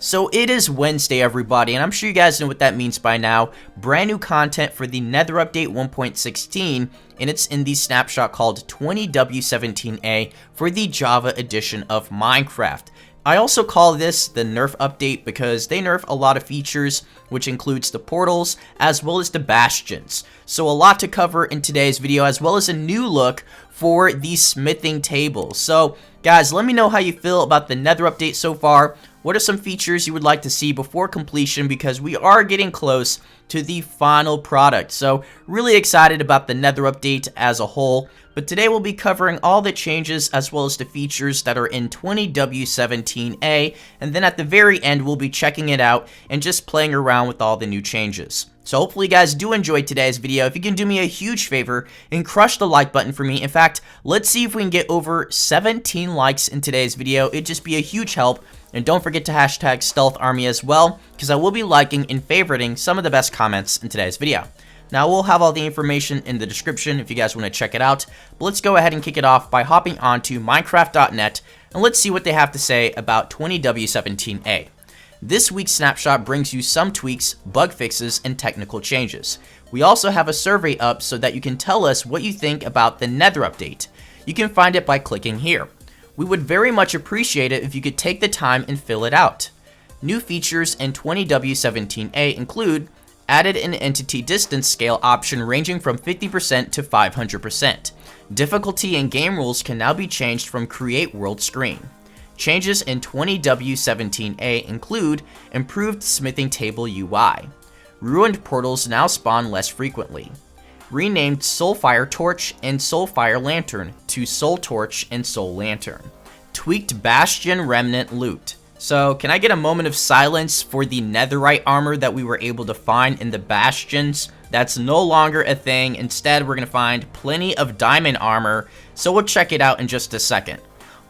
So it is Wednesday, everybody, and I'm sure you guys know what that means by now. Brand new content for the Nether Update 1.16, and it's in the snapshot called 20W17A for the Java edition of Minecraft. I also call this the Nerf update because they nerf a lot of features, which includes the portals as well as the Bastions. So a lot to cover in today's video, as well as a new look for the smithing table. So guys, let me know how you feel about the Nether update so far. What are some features you would like to see before completion, because we are getting close to the final product. So really excited about the Nether update as a whole. But today we'll be covering all the changes as well as the features that are in 20W17A, and then at the very end we'll be checking it out and just playing around with all the new changes. So hopefully you guys do enjoy today's video. If you can do me a huge favor and crush the like button for me. In fact, let's see if we can get over 17 likes in today's video. It'd just be a huge help. And don't forget to hashtag Stealth Army as well, because I will be liking and favoriting some of the best comments in today's video. Now, we'll have all the information in the description if you guys want to check it out. But let's go ahead and kick it off by hopping onto Minecraft.net, and let's see what they have to say about 20W17A. This week's snapshot brings you some tweaks, bug fixes, and technical changes. We also have a survey up so that you can tell us what you think about the Nether update. You can find it by clicking here. We would very much appreciate it if you could take the time and fill it out. New features in 20W17A include added an entity distance scale option ranging from 50% to 500%. Difficulty and game rules can now be changed from Create World screen. Changes in 20W17A include improved smithing table UI. Ruined portals now spawn less frequently. Renamed Soulfire Torch and Soulfire Lantern to Soul Torch and Soul Lantern. Tweaked Bastion Remnant loot. So, can I get a moment of silence for the netherite armor that we were able to find in the Bastions? That's no longer a thing. Instead, we're going to find plenty of diamond armor, so we'll check it out in just a second.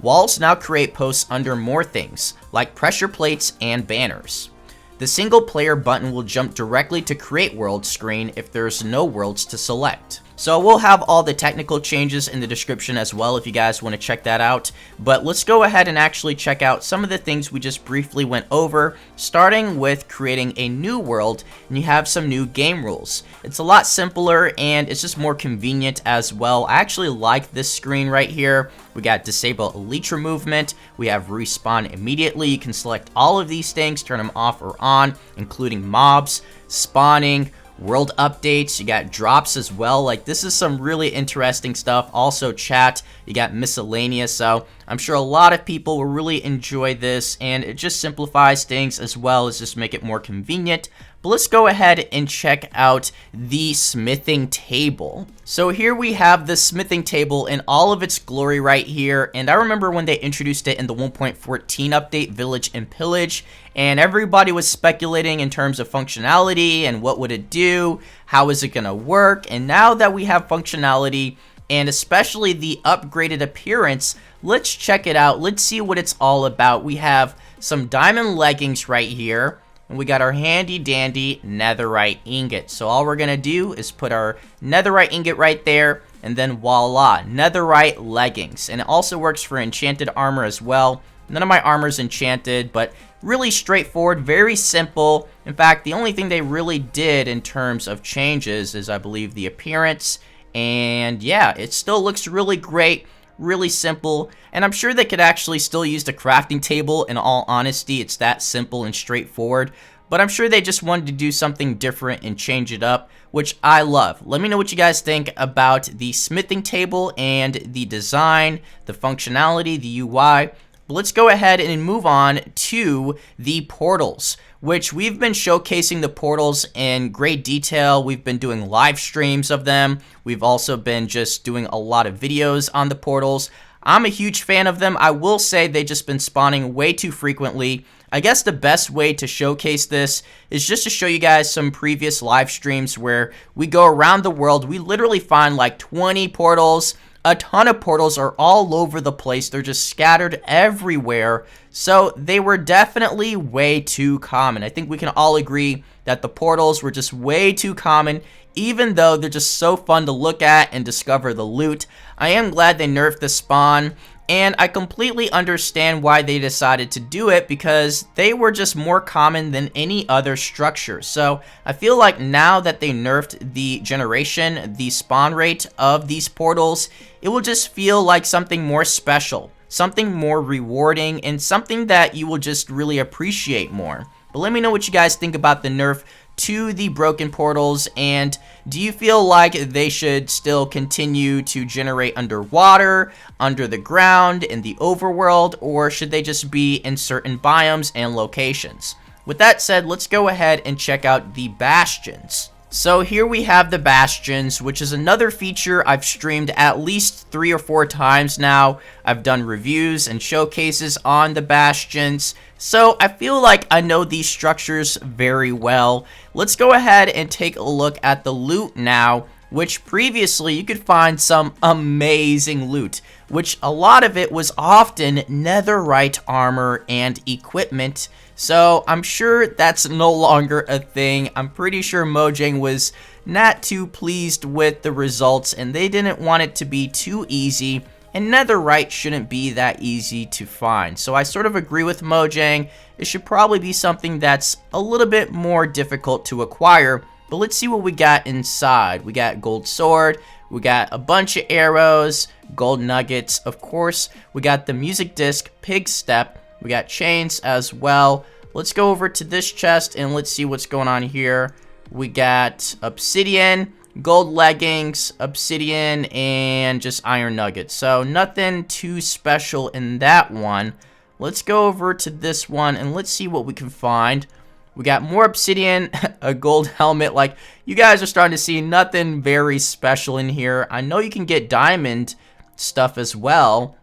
Walls now create posts under more things, like pressure plates and banners. The single player button will jump directly to Create World screen if there's no worlds to select. So we'll have all the technical changes in the description as well if you guys want to check that out. But let's go ahead and actually check out some of the things we just briefly went over, starting with creating a new world, and you have some new game rules. It's a lot simpler and it's just more convenient as well. I actually like this screen right here. We got disable elytra movement, we have respawn immediately. You can select all of these things, turn them off or on, including mobs, spawning, world updates, you got drops as well. Like, this is some really interesting stuff. Also chat, you got miscellaneous, so I'm sure a lot of people will really enjoy this, and it just simplifies things as well as just make it more convenient. But let's go ahead and check out the smithing table. So here we have the smithing table in all of its glory right here, and I remember when they introduced it in the 1.14 update, Village and Pillage, and everybody was speculating in terms of functionality and what would it do, how is it gonna work, and now that we have functionality and especially the upgraded appearance, let's check it out. Let's see what it's all about. We have some diamond leggings right here, and we got our handy dandy netherite ingot. So all we're gonna do is put our netherite ingot right there, and then voila, netherite leggings. And it also works for enchanted armor as well. None of my armor is enchanted, but really straightforward, very simple. In fact, the only thing they really did in terms of changes is, I believe, the appearance. And yeah, it still looks really great, really simple. And I'm sure they could actually still use the crafting table. In all honesty, it's that simple and straightforward. But I'm sure they just wanted to do something different and change it up, which I love. Let me know what you guys think about the smithing table and the design, the functionality, the UI. But let's go ahead and move on to the portals, which we've been showcasing the portals in great detail. We've been doing live streams of them. We've also been just doing a lot of videos on the portals. I'm a huge fan of them. I will say they've just been spawning way too frequently. I guess the best way to showcase this is just to show you guys some previous live streams where we go around the world. We literally find like 20 portals. A ton of portals are all over the place. They're just scattered everywhere. So they were definitely way too common. I think we can all agree that the portals were just way too common, even though they're just so fun to look at and discover the loot. I am glad they nerfed the spawn And I completely understand why they decided to do it, because they were just more common than any other structure. So I feel like now that they nerfed the generation, the spawn rate of these portals, it will just feel like something more special, something more rewarding, and something that you will just really appreciate more. But let me know what you guys think about the nerf to the broken portals, and do you feel like they should still continue to generate underwater, under the ground, in the overworld, or should they just be in certain biomes and locations? With that said, let's go ahead and check out the Bastions. So here we have the Bastions, which is another feature I've streamed at least 3 or 4 times now. I've done reviews and showcases on the Bastions, so I feel like I know these structures very well. Let's go ahead and take a look at the loot now, which previously you could find some amazing loot, which a lot of it was often netherite armor and equipment. So I'm sure that's no longer a thing. I'm pretty sure Mojang was not too pleased with the results, and they didn't want it to be too easy, and netherite shouldn't be that easy to find. So I sort of agree with Mojang. It should probably be something that's a little bit more difficult to acquire. But let's see what we got inside. We got gold sword, we got a bunch of arrows, gold nuggets, of course. We got the music disc, pig step. We got chains as well. Let's go over to this chest and let's see what's going on here. We got obsidian, gold leggings, obsidian, and just iron nuggets. So nothing too special in that one. Let's go over to this one and let's see what we can find. We got more obsidian, a gold helmet. Like, you guys are starting to see nothing very special in here. I know you can get diamond stuff as well.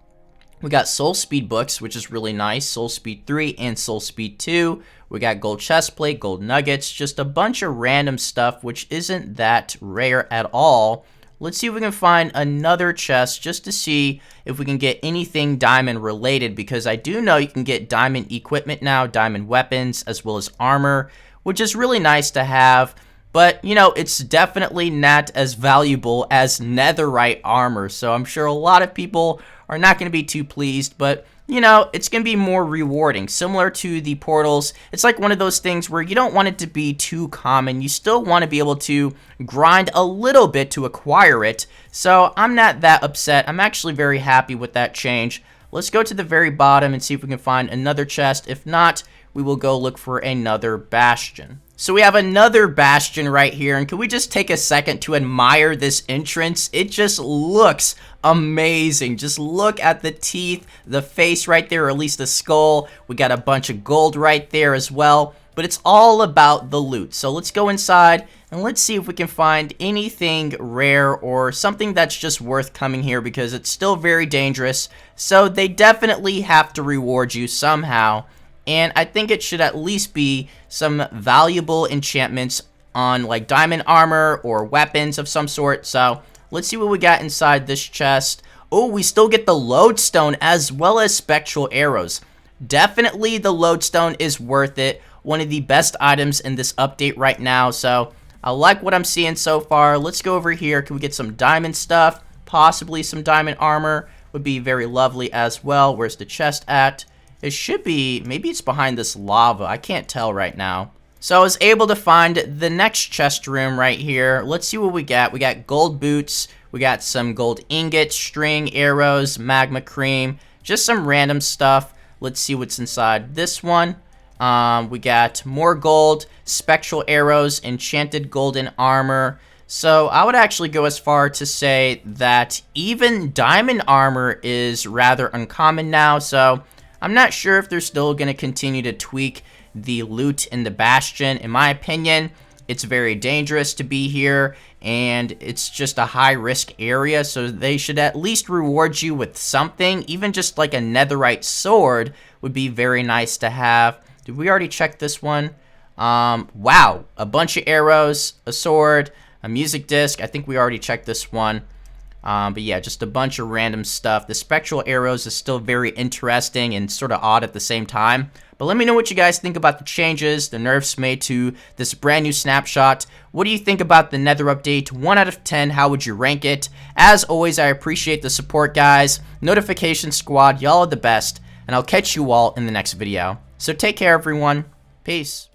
We got soul speed books, which is really nice. Soul speed 3 and soul speed 2. We got gold chestplate, gold nuggets, just a bunch of random stuff, which isn't that rare at all. Let's see if we can find another chest just to see if we can get anything diamond related, because I do know you can get diamond equipment now, diamond weapons, as well as armor, which is really nice to have. But, you know, it's definitely not as valuable as netherite armor, so I'm sure a lot of people are not going to be too pleased, but, you know, it's going to be more rewarding. Similar to the portals, it's like one of those things where you don't want it to be too common. You still want to be able to grind a little bit to acquire it, so I'm not that upset. I'm actually very happy with that change. Let's go to the very bottom and see if we can find another chest. If not, we will go look for another bastion. So we have another bastion right here, and can we just take a second to admire this entrance? It just looks amazing. Just look at the teeth, the face right there, or at least the skull. We got a bunch of gold right there as well, but it's all about the loot. So let's go inside and let's see if we can find anything rare or something that's just worth coming here, because it's still very dangerous. So they definitely have to reward you somehow. And I think it should at least be some valuable enchantments on like diamond armor or weapons of some sort. So let's see what we got inside this chest. Oh, we still get the lodestone as well as spectral arrows. Definitely the lodestone is worth it. One of the best items in this update right now. So I like what I'm seeing so far. Let's go over here. Can we get some diamond stuff? Possibly some diamond armor would be very lovely as well. Where's the chest at? It should be, maybe it's behind this lava. I can't tell right now. So I was able to find the next chest room right here. Let's see what we got. We got gold boots. We got some gold ingots, string, arrows, magma cream. Just some random stuff. Let's see what's inside this one. We got more gold, spectral arrows, enchanted golden armor. So I would actually go as far to say that even diamond armor is rather uncommon now. So I'm not sure if they're still going to continue to tweak the loot in the Bastion. In my opinion, it's very dangerous to be here, and it's just a high-risk area, so they should at least reward you with something. Even just like a netherite sword would be very nice to have. Did we already check this one? Wow, a bunch of arrows, a sword, a music disc. I think we already checked this one. But yeah, just a bunch of random stuff. The spectral arrows is still very interesting and sort of odd at the same time. But let me know what you guys think about the changes, the nerfs made to this brand new snapshot. What do you think about the Nether update? 1 out of 10, how would you rank it? As always, I appreciate the support, guys. Notification squad, y'all are the best. And I'll catch you all in the next video. So take care, everyone. Peace.